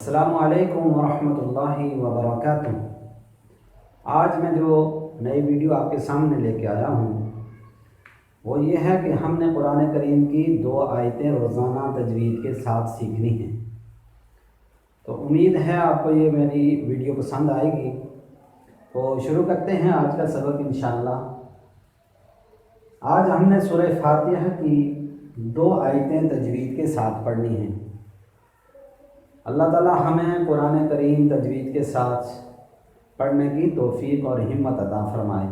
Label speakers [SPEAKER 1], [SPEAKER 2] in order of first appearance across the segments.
[SPEAKER 1] अस्सलामुअलैकुम वरहमतुल्लाहि वबरकातुहू। आज मैं जो नई वीडियो आपके सामने लेके आया हूँ वो ये है कि हमने कुरान करीम की 2 आयतें रोज़ाना तजवीद के साथ सीखनी हैं। तो उम्मीद है आपको ये मेरी वीडियो पसंद आएगी। तो शुरू करते हैं आज का सबक इंशाअल्लाह। आज हमने सूरह फातिहा की 2 आयतें तजवीद के साथ पढ़नी हैं। अल्लाह ताला हमें कुरान करीम तजवीद के साथ पढ़ने की तौफीक और हिम्मत अता फरमाए।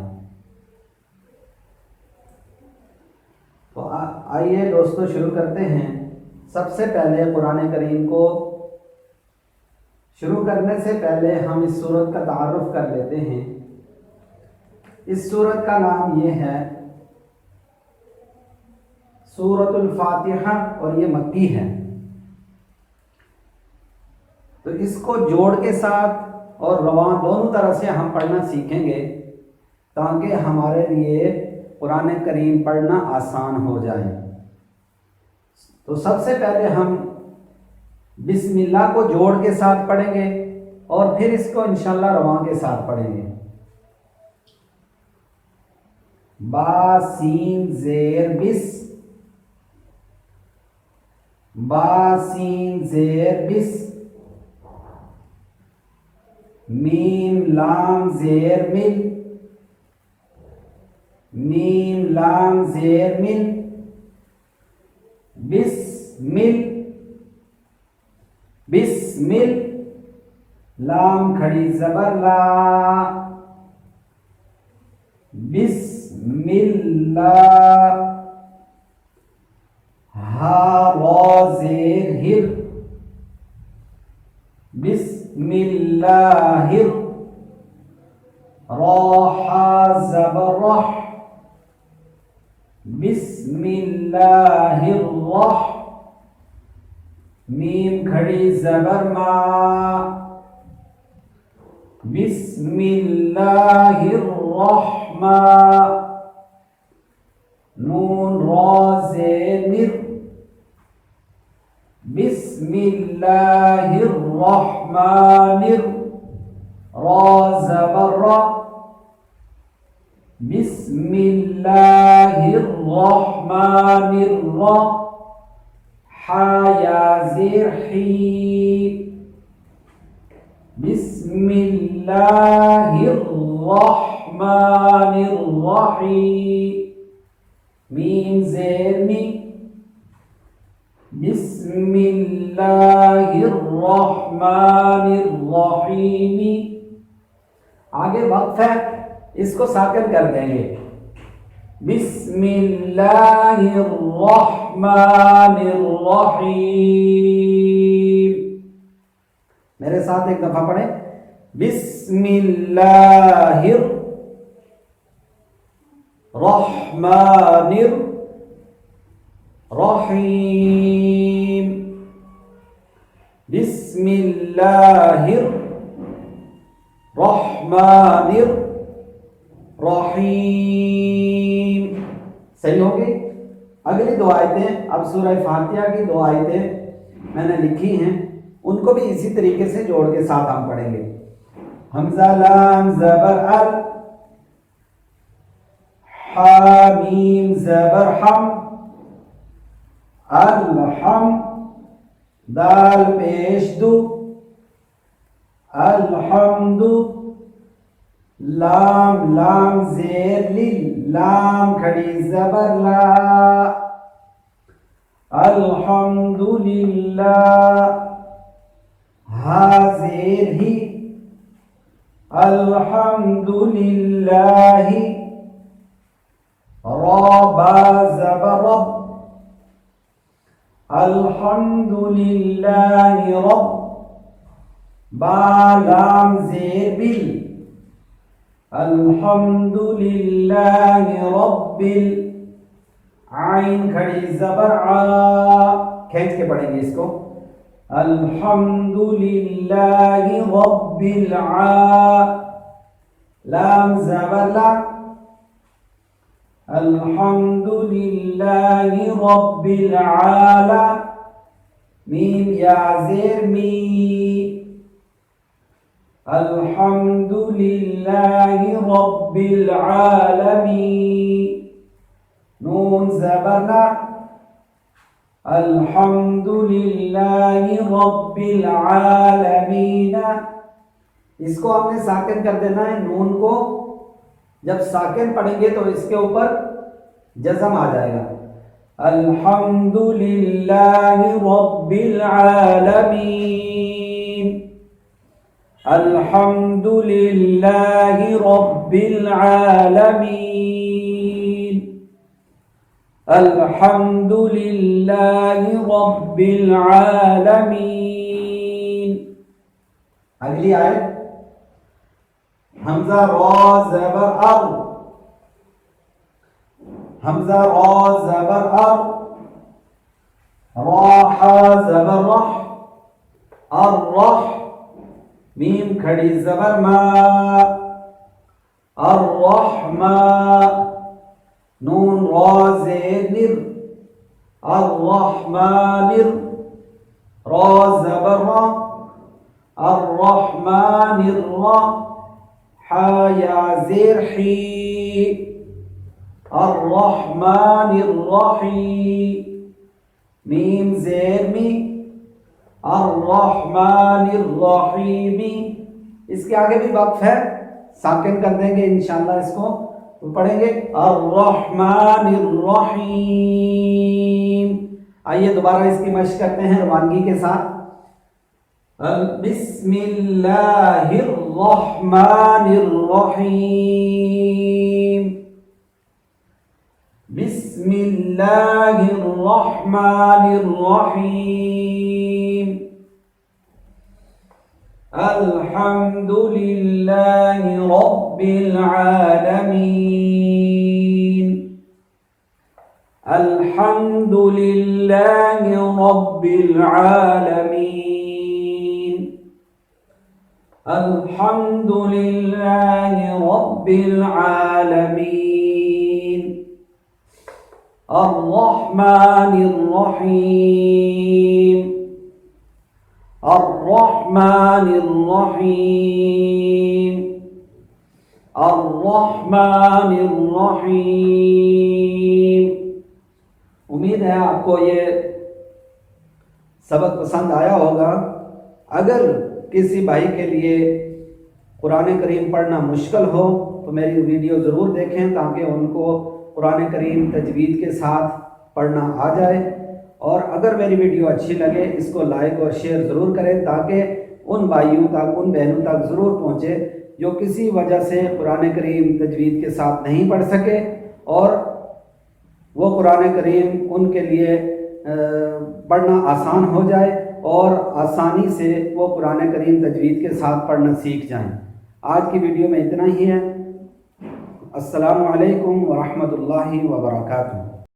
[SPEAKER 1] तो आइए दोस्तों शुरू करते हैं। सबसे पहले कुरान करीम को शुरू करने से पहले हम इस सूरत का तारुफ कर लेते हैं। इस सूरत का नाम ये है सूरतुल फातिहा और ये मक्की है। तो इसको जोड़ के साथ और रवां दोनों तरह से हम पढ़ना सीखेंगे ताकि हमारे लिए कुरान करीम पढ़ना आसान हो जाए। तो सबसे पहले हम बिस्मिल्लाह को जोड़ के साथ पढ़ेंगे और फिर इसको इंशाअल्लाह रवां के साथ पढ़ेंगे। बा सीन जेर बिस, बा सीन जेर बिस, मीम लाम जेर मिल, मीम लाम जेर मिल, बिस्मिल, बिस्मिल, लाम खड़ी जबर ला, बिस्मिल्लाह, हा रा जेर हिर, बिस्मिल्लाहिर, हा ज़बर रह, बिस्मिल्लाहिर रह, मीम खड़ी ज़बर मा, बिस्मिल्लाहिर रहमा, नून रा ज़ेर निर, बिस्मिल्लाहिर रहमानिर, रा ज़बर र, बिस्मिल्लाहिर रहमानिर र, हा या ज़ेर ही, बिस्मिल्लाहिर रहमानिर रहीम, मीम ज़ेर मी, बिस्मिल्लाहिर्रहमानिर्रहीम। आगे वक्फ है, इसको साकिन कर देंगे। बिस्मिल्लाहिर्रहमानिर्रहीम। मेरे साथ एक दफा पढ़े। बिस्मिल्लाहिर्रहमानिर्रहीम, बिस्मिल्लाहिर्रहमानिर्रहीम। सही होगी। अगली 2 आयतें, अब सूरह फातिहा की 2 आयतें मैंने लिखी हैं, उनको भी इसी तरीके से जोड़ के साथ हम पढ़ेंगे। हमजा लाम ज़बर अल, हा मीम ज़बर हम, अलहम, दाल पेश दु, अलहम्दु, लाम लाम ज़ेर लिल, लाम खड़ी ज़बर ला, अल्हम्दुलिल्लाह, हा ज़ेर ही, अल्हम्दुलिल्लाहि, रा बा ज़बर रब, अल्हम्दुलिल्लाहि रब, बा लाम ज़ेर बिल, अल्हम्दुलिल्लाहि रब्बिल, आइन खड़ी ज़बर आ, खींच के पढ़ेंगे इसको। अल्हम्दुलिल्लाहि रब्बिल आ, लाम ज़बर ला, अल्हम्दुलिल्लाहि रब्बिल आला, मीम या ज़ेर मी, अल्हम्दुलिल्लाहि रब्बिल आलमीन, नून ज़बर ना, अल्हम्दुलिल्लाहि रब्बिल आलमीन। इसको हमने साकिन कर देना है। नून को जब साकिन पढ़ेंगे तो इसके ऊपर जज़म आ जाएगा। अल्हम्दुलिल्लाहि रब्बिल आलमीन, अल्हम्दुलिल्लाहि रब्बिल आलमीन, अल्हम्दुलिल्लाहि रब्बिल आलमीन। अगली आयत, हमजा रा ज़बर अर, हमजा रा ज़बर अर, रा हा ज़बर रह, अर्रह, मीम खड़ी ज़बर मा, अर्रहमा, नून रा ज़ेर निर, अर्रहमानिर, रा ज़बर रा, अर्रहमानिर रा, हा या ज़ेर ही, अर्रहमानिर रहीम, मीम ज़ेर मी, अर्रहमानिर रहीमी। इसके आगे भी वक्फ है, साकिन कर देंगे इंशाअल्लाह। इसको तो पढ़ेंगे अर्रहमानिर रहीम। आइए दोबारा इसकी मश्क करते हैं रवानगी के साथ। बिस्मिल्लाहिर रहमानिर रहीम, बिस्मिल्लाहिर रहमानिर रहीम, अल्हम्दुलिल्लाहि रब्बिल आलमीन, अल्हम्दुलिल्लाहि रब्बिल आलमीन, अल्हम्दुलिल्लाहि रब्बिल आलमीन, अर्रहमानिर रहीम, अर्रहमानिर रहीम, अर्रहमानिर रहीम। उम्मीद है आपको ये सबक पसंद आया होगा। अगर किसी भाई के लिए कुरान करीम पढ़ना मुश्किल हो तो मेरी वीडियो ज़रूर देखें, ताकि उनको कुरान करीम तजवीद के साथ पढ़ना आ जाए। और अगर मेरी वीडियो अच्छी लगे इसको लाइक और शेयर ज़रूर करें, ताकि उन भाइयों तक, उन बहनों तक ज़रूर पहुँचे जो किसी वजह से कुरान करीम तजवीद के साथ नहीं पढ़ सके, और वो कुरान करीम उनके लिए पढ़ना आसान हो जाए और आसानी से वो कुरान करीम तजवीद के साथ पढ़ना सीख जाएं। आज की वीडियो में इतना ही है। अस्सलामुअलैकुम व रहमतुल्लाहि व बरकातुहू।